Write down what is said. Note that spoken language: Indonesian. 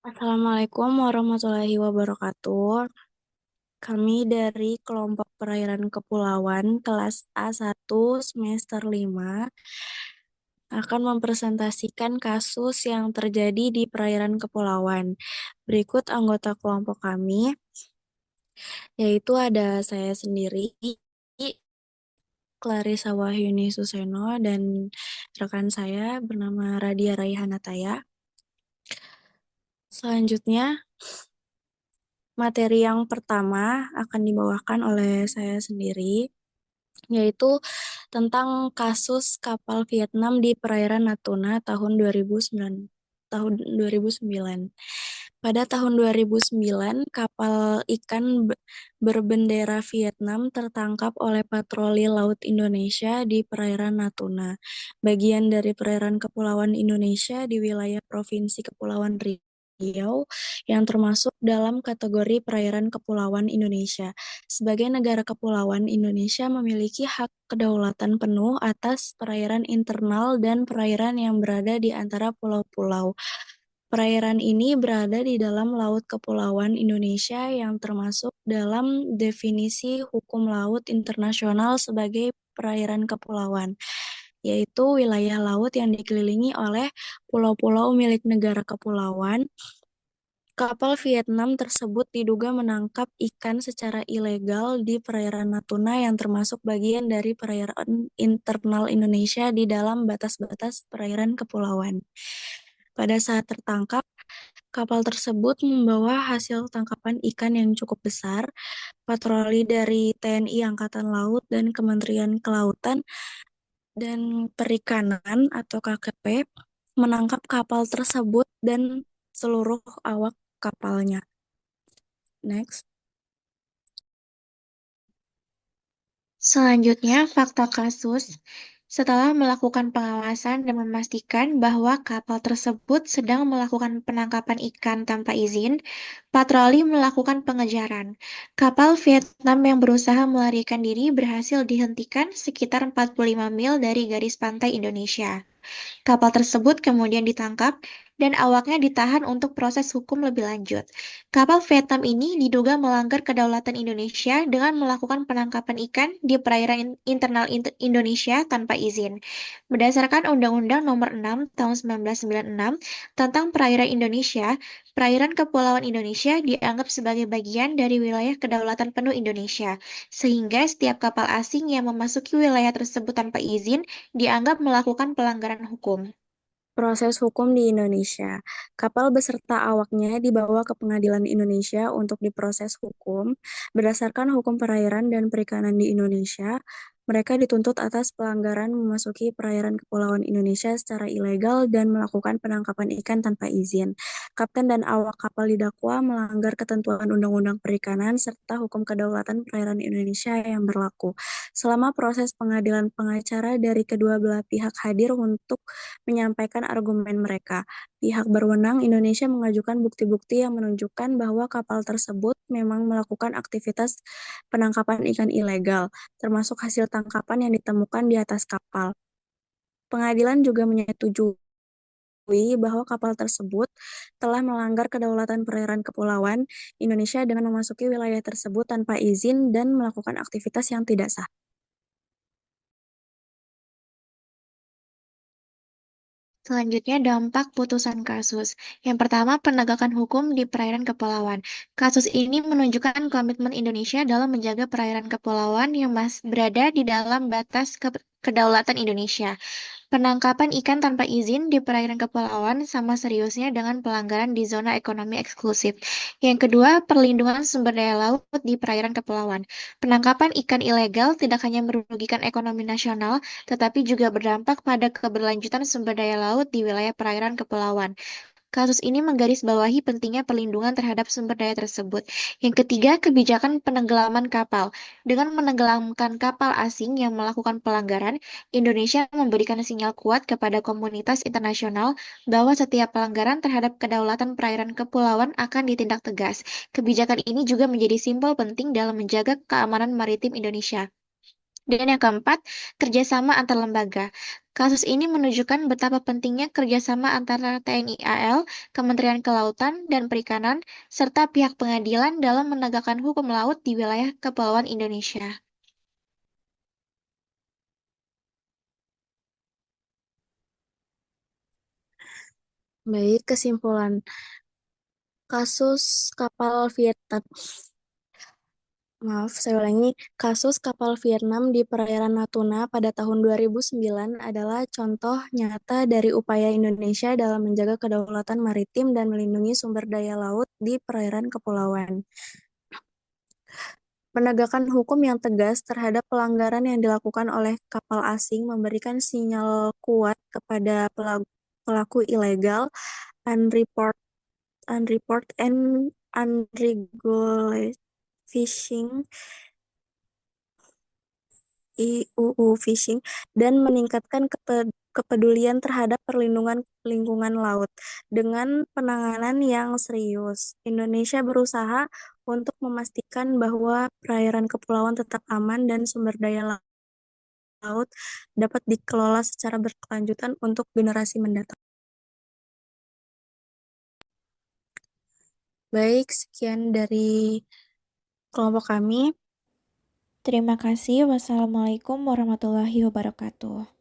Assalamualaikum warahmatullahi wabarakatuh. Kami dari kelompok perairan kepulauan kelas A1 semester 5 akan mempresentasikan kasus yang terjadi di perairan kepulauan. Berikut anggota kelompok kami, yaitu ada saya sendiri, Clarissa Wahyuni Suseno, dan rekan saya bernama Radia Raihanataya. Selanjutnya, materi yang pertama akan dibawakan oleh saya sendiri, yaitu tentang kasus kapal Vietnam di perairan Natuna tahun 2009. Pada tahun 2009, kapal ikan berbendera Vietnam tertangkap oleh patroli laut Indonesia di perairan Natuna, bagian dari perairan kepulauan Indonesia di wilayah Provinsi Kepulauan Riau yang termasuk dalam kategori perairan kepulauan Indonesia. Sebagai negara kepulauan, Indonesia memiliki hak kedaulatan penuh atas perairan internal dan perairan yang berada di antara pulau-pulau. Perairan ini berada di dalam Laut Kepulauan Indonesia yang termasuk dalam definisi hukum laut internasional sebagai perairan kepulauan, yaitu wilayah laut yang dikelilingi oleh pulau-pulau milik negara kepulauan. Kapal Vietnam tersebut diduga menangkap ikan secara ilegal di perairan Natuna yang termasuk bagian dari perairan internal Indonesia di dalam batas-batas perairan kepulauan. Pada saat tertangkap, kapal tersebut membawa hasil tangkapan ikan yang cukup besar. Patroli dari TNI Angkatan Laut dan Kementerian Kelautan dan Perikanan atau KKP menangkap kapal tersebut dan seluruh awak kapalnya. Next. Selanjutnya, fakta kasus. Setelah melakukan pengawasan dan memastikan bahwa kapal tersebut sedang melakukan penangkapan ikan tanpa izin, patroli melakukan pengejaran. Kapal Vietnam yang berusaha melarikan diri berhasil dihentikan sekitar 45 mil dari garis pantai Indonesia. Kapal tersebut kemudian ditangkap dan awaknya ditahan untuk proses hukum lebih lanjut. Kapal Vietnam ini diduga melanggar kedaulatan Indonesia dengan melakukan penangkapan ikan di perairan internal Indonesia tanpa izin. Berdasarkan Undang-Undang Nomor 6 Tahun 1996 tentang Perairan Indonesia, perairan kepulauan Indonesia dianggap sebagai bagian dari wilayah kedaulatan penuh Indonesia, sehingga setiap kapal asing yang memasuki wilayah tersebut tanpa izin dianggap melakukan pelanggaran hukum. Proses hukum di Indonesia. Kapal beserta awaknya dibawa ke pengadilan Indonesia untuk diproses hukum. Berdasarkan hukum perairan dan perikanan di Indonesia, mereka dituntut atas pelanggaran memasuki perairan kepulauan Indonesia secara ilegal dan melakukan penangkapan ikan tanpa izin. Kapten dan awak kapal didakwa melanggar ketentuan Undang-Undang Perikanan serta hukum kedaulatan perairan Indonesia yang berlaku. Selama proses pengadilan, pengacara dari kedua belah pihak hadir untuk menyampaikan argumen mereka. Pihak berwenang Indonesia mengajukan bukti-bukti yang menunjukkan bahwa kapal tersebut memang melakukan aktivitas penangkapan ikan ilegal, termasuk hasil tangkapan yang ditemukan di atas kapal. Pengadilan juga menyetujui bahwa kapal tersebut telah melanggar kedaulatan perairan kepulauan Indonesia dengan memasuki wilayah tersebut tanpa izin dan melakukan aktivitas yang tidak sah. Selanjutnya, dampak putusan kasus. Yang pertama, penegakan hukum di perairan kepulauan. Kasus ini menunjukkan komitmen Indonesia dalam menjaga perairan kepulauan yang masih berada di dalam batas kedaulatan Indonesia. Penangkapan ikan tanpa izin di perairan kepulauan sama seriusnya dengan pelanggaran di zona ekonomi eksklusif. Yang kedua, perlindungan sumber daya laut di perairan kepulauan. Penangkapan ikan ilegal tidak hanya merugikan ekonomi nasional, tetapi juga berdampak pada keberlanjutan sumber daya laut di wilayah perairan kepulauan. Kasus ini menggarisbawahi pentingnya perlindungan terhadap sumber daya tersebut. Yang ketiga, kebijakan penenggelaman kapal. Dengan menenggelamkan kapal asing yang melakukan pelanggaran, Indonesia memberikan sinyal kuat kepada komunitas internasional bahwa setiap pelanggaran terhadap kedaulatan perairan kepulauan akan ditindak tegas. Kebijakan ini juga menjadi simbol penting dalam menjaga keamanan maritim Indonesia. Dan yang keempat, kerjasama antar lembaga. Kasus ini menunjukkan betapa pentingnya kerjasama antara TNI AL, Kementerian Kelautan dan Perikanan, serta pihak pengadilan dalam menegakkan hukum laut di wilayah kepulauan Indonesia. Baik, kesimpulan. Kasus kapal Vietnam, maaf, saya ulangi. Kasus kapal Vietnam di perairan Natuna pada tahun 2009 adalah contoh nyata dari upaya Indonesia dalam menjaga kedaulatan maritim dan melindungi sumber daya laut di perairan kepulauan. Penegakan hukum yang tegas terhadap pelanggaran yang dilakukan oleh kapal asing memberikan sinyal kuat kepada pelaku ilegal, unreport, and unregulated fishing (IUU Fishing) dan meningkatkan kepedulian terhadap perlindungan lingkungan laut. Dengan penanganan yang serius, Indonesia berusaha untuk memastikan bahwa perairan kepulauan tetap aman dan sumber daya laut dapat dikelola secara berkelanjutan untuk generasi mendatang. Baik, sekian dari kelompok kami. Terima kasih. Wassalamualaikum warahmatullahi wabarakatuh.